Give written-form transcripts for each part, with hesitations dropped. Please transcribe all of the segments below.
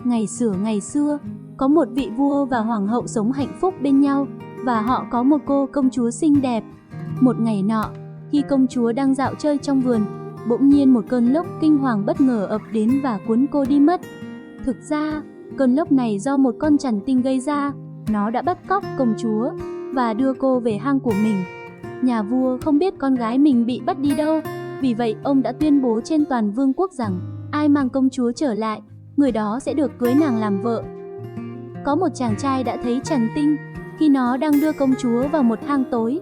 Ngày xưa, có một vị vua và hoàng hậu sống hạnh phúc bên nhau, và họ có một cô công chúa xinh đẹp. Một ngày nọ, khi công chúa đang dạo chơi trong vườn, bỗng nhiên một cơn lốc kinh hoàng bất ngờ ập đến và cuốn cô đi mất. Thực ra, cơn lốc này do một con chằn tinh gây ra. Nó đã bắt cóc công chúa và đưa cô về hang của mình. Nhà vua không biết con gái mình bị bắt đi đâu, vì vậy ông đã tuyên bố trên toàn vương quốc rằng ai mang công chúa trở lại, người đó sẽ được cưới nàng làm vợ. Có một chàng trai đã thấy chằn tinh khi nó đang đưa công chúa vào một hang tối.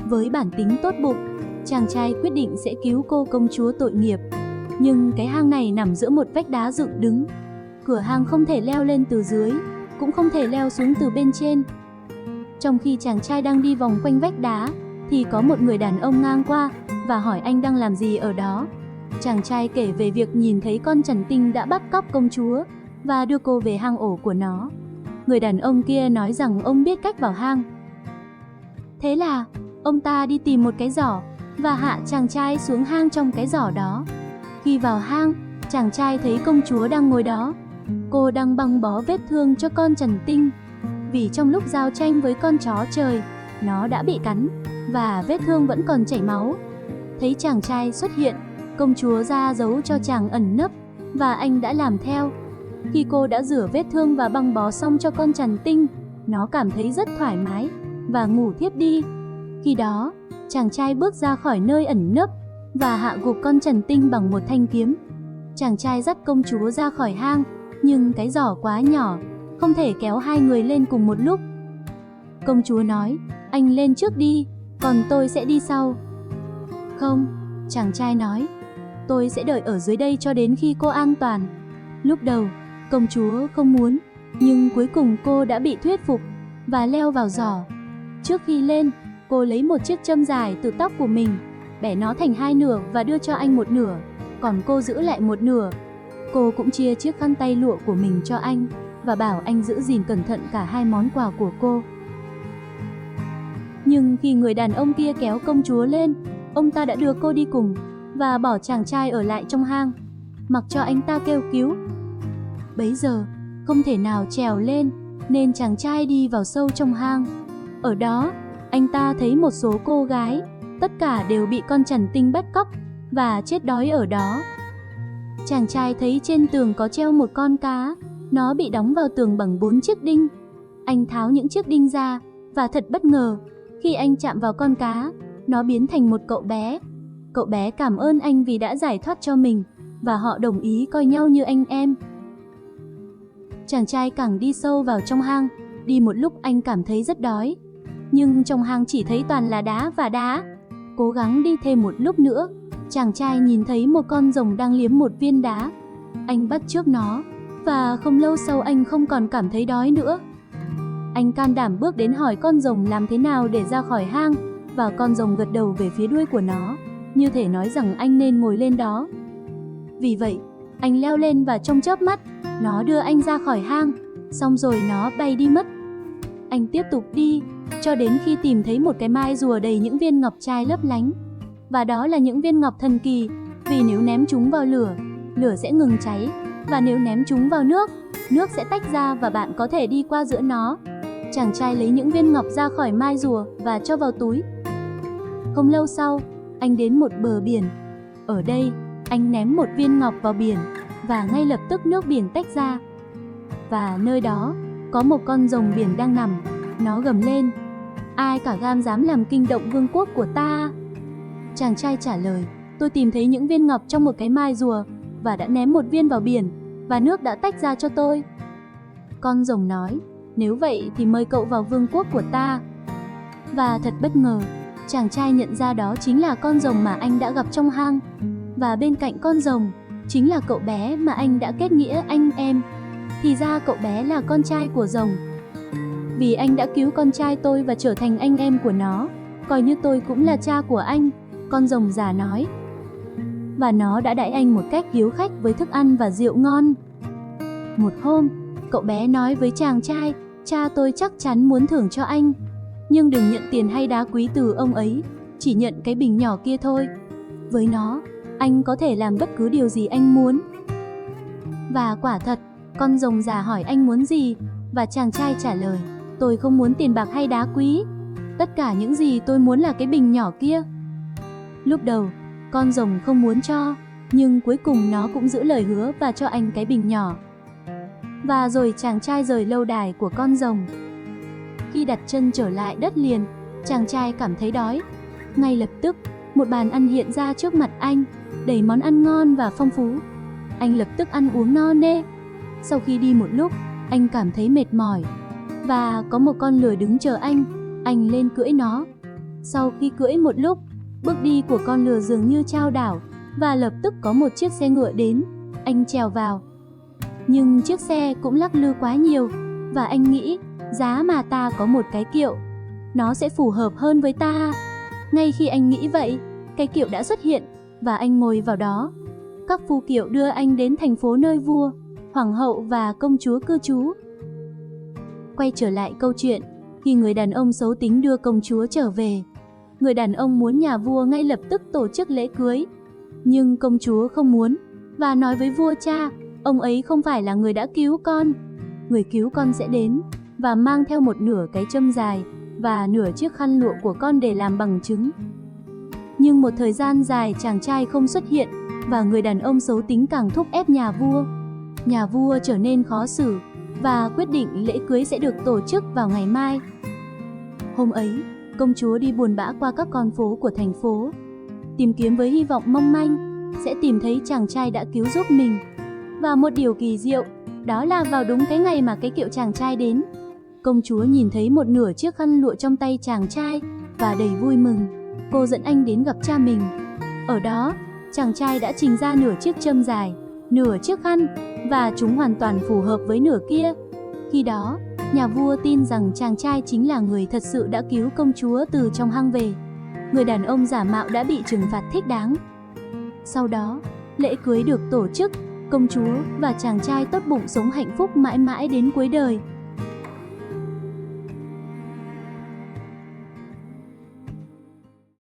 Với bản tính tốt bụng, chàng trai quyết định sẽ cứu cô công chúa tội nghiệp. Nhưng cái hang này nằm giữa một vách đá dựng đứng. Cửa hang không thể leo lên từ dưới, cũng không thể leo xuống từ bên trên. Trong khi chàng trai đang đi vòng quanh vách đá, thì có một người đàn ông ngang qua và hỏi anh đang làm gì ở đó. Chàng trai kể về việc nhìn thấy con chằn tinh đã bắt cóc công chúa và đưa cô về hang ổ của nó. Người đàn ông kia nói rằng ông biết cách vào hang. Thế là ông ta đi tìm một cái giỏ và hạ chàng trai xuống hang trong cái giỏ đó. Khi vào hang, chàng trai thấy công chúa đang ngồi đó. Cô đang băng bó vết thương cho con chằn tinh, vì trong lúc giao tranh với con chó trời, nó đã bị cắn và vết thương vẫn còn chảy máu. Thấy chàng trai xuất hiện, công chúa ra dấu cho chàng ẩn nấp và anh đã làm theo. Khi cô đã rửa vết thương và băng bó xong cho con chằn tinh, nó cảm thấy rất thoải mái và ngủ thiếp đi. Khi đó, chàng trai bước ra khỏi nơi ẩn nấp và hạ gục con chằn tinh bằng một thanh kiếm. Chàng trai dắt công chúa ra khỏi hang, nhưng cái giỏ quá nhỏ, không thể kéo hai người lên cùng một lúc. Công chúa nói, anh lên trước đi, còn tôi sẽ đi sau. Không, chàng trai nói, tôi sẽ đợi ở dưới đây cho đến khi cô an toàn. Lúc đầu, công chúa không muốn, nhưng cuối cùng cô đã bị thuyết phục và leo vào giỏ. Trước khi lên, cô lấy một chiếc châm dài từ tóc của mình, bẻ nó thành hai nửa và đưa cho anh một nửa, còn cô giữ lại một nửa. Cô cũng chia chiếc khăn tay lụa của mình cho anh và bảo anh giữ gìn cẩn thận cả hai món quà của cô. Nhưng khi người đàn ông kia kéo công chúa lên, ông ta đã đưa cô đi cùng và bỏ chàng trai ở lại trong hang, mặc cho anh ta kêu cứu. Bấy giờ, không thể nào trèo lên, nên chàng trai đi vào sâu trong hang. Ở đó, anh ta thấy một số cô gái, tất cả đều bị con chằn tinh bắt cóc và chết đói ở đó. Chàng trai thấy trên tường có treo một con cá, nó bị đóng vào tường bằng 4 chiếc đinh. Anh tháo những chiếc đinh ra và thật bất ngờ, khi anh chạm vào con cá, nó biến thành một cậu bé. Cậu bé cảm ơn anh vì đã giải thoát cho mình và họ đồng ý coi nhau như anh em. Chàng trai càng đi sâu vào trong hang, đi một lúc anh cảm thấy rất đói. Nhưng trong hang chỉ thấy toàn là đá và đá. Cố gắng đi thêm một lúc nữa, chàng trai nhìn thấy một con rồng đang liếm một viên đá. Anh bắt chước nó, và không lâu sau anh không còn cảm thấy đói nữa. Anh can đảm bước đến hỏi con rồng làm thế nào để ra khỏi hang, và con rồng gật đầu về phía đuôi của nó, như thể nói rằng anh nên ngồi lên đó. Vì vậy, anh leo lên và trong chớp mắt, nó đưa anh ra khỏi hang, xong rồi nó bay đi mất. Anh tiếp tục đi, cho đến khi tìm thấy một cái mai rùa đầy những viên ngọc trai lấp lánh. Và đó là những viên ngọc thần kỳ, vì nếu ném chúng vào lửa, lửa sẽ ngừng cháy, và nếu ném chúng vào nước, nước sẽ tách ra và bạn có thể đi qua giữa nó. Chàng trai lấy những viên ngọc ra khỏi mai rùa và cho vào túi. Không lâu sau, anh đến một bờ biển. Ở đây, anh ném một viên ngọc vào biển, và ngay lập tức nước biển tách ra. Và nơi đó, có một con rồng biển đang nằm. Nó gầm lên, ai cả gan dám làm kinh động vương quốc của ta? Chàng trai trả lời, tôi tìm thấy những viên ngọc trong một cái mai rùa và đã ném một viên vào biển, và nước đã tách ra cho tôi. Con rồng nói, nếu vậy thì mời cậu vào vương quốc của ta. Và thật bất ngờ, chàng trai nhận ra đó chính là con rồng mà anh đã gặp trong hang. Và bên cạnh con rồng, chính là cậu bé mà anh đã kết nghĩa anh em. Thì ra cậu bé là con trai của rồng. Vì anh đã cứu con trai tôi và trở thành anh em của nó, coi như tôi cũng là cha của anh, con rồng già nói. Và nó đã đãi anh một cách hiếu khách với thức ăn và rượu ngon. Một hôm, cậu bé nói với chàng trai, cha tôi chắc chắn muốn thưởng cho anh, nhưng đừng nhận tiền hay đá quý từ ông ấy, chỉ nhận cái bình nhỏ kia thôi. Với nó, anh có thể làm bất cứ điều gì anh muốn. Và quả thật, Con rồng già hỏi anh muốn gì, và chàng trai trả lời, tôi không muốn tiền bạc hay đá quý. Tất cả những gì tôi muốn là cái bình nhỏ kia. Lúc đầu, con rồng không muốn cho, nhưng cuối cùng nó cũng giữ lời hứa và cho anh cái bình nhỏ. Và rồi chàng trai rời lâu đài của con rồng. Khi đặt chân trở lại đất liền, chàng trai cảm thấy đói. Ngay lập tức, một bàn ăn hiện ra trước mặt anh, đầy món ăn ngon và phong phú. Anh lập tức ăn uống no nê. Sau khi đi một lúc, anh cảm thấy mệt mỏi. Và có một con lừa đứng chờ anh lên cưỡi nó. Sau khi cưỡi một lúc, bước đi của con lừa dường như chao đảo, và lập tức có một chiếc xe ngựa đến, anh trèo vào. Nhưng chiếc xe cũng lắc lư quá nhiều, và anh nghĩ, giá mà ta có một cái kiệu, nó sẽ phù hợp hơn với ta. Ngay khi anh nghĩ vậy, cái kiệu đã xuất hiện, và anh ngồi vào đó. Các phu kiệu đưa anh đến thành phố nơi vua, hoàng hậu và công chúa cư trú. Quay trở lại câu chuyện, khi người đàn ông xấu tính đưa công chúa trở về, người đàn ông muốn nhà vua ngay lập tức tổ chức lễ cưới. Nhưng công chúa không muốn, và nói với vua cha, ông ấy không phải là người đã cứu con. Người cứu con sẽ đến, và mang theo một nửa cái châm dài, và nửa chiếc khăn lụa của con để làm bằng chứng. Nhưng một thời gian dài chàng trai không xuất hiện, và người đàn ông xấu tính càng thúc ép nhà vua. Nhà vua trở nên khó xử, và quyết định lễ cưới sẽ được tổ chức vào ngày mai. Hôm ấy, công chúa đi buồn bã qua các con phố của thành phố, tìm kiếm với hy vọng mong manh, sẽ tìm thấy chàng trai đã cứu giúp mình. Và một điều kỳ diệu, đó là vào đúng cái ngày mà cái kiệu chàng trai đến, công chúa nhìn thấy một nửa chiếc khăn lụa trong tay chàng trai, và đầy vui mừng, cô dẫn anh đến gặp cha mình. Ở đó, chàng trai đã trình ra nửa chiếc châm dài, nửa chiếc khăn, và chúng hoàn toàn phù hợp với nửa kia. Khi đó, nhà vua tin rằng chàng trai chính là người thật sự đã cứu công chúa từ trong hang về. Người đàn ông giả mạo đã bị trừng phạt thích đáng. Sau đó, lễ cưới được tổ chức, công chúa và chàng trai tốt bụng sống hạnh phúc mãi mãi đến cuối đời.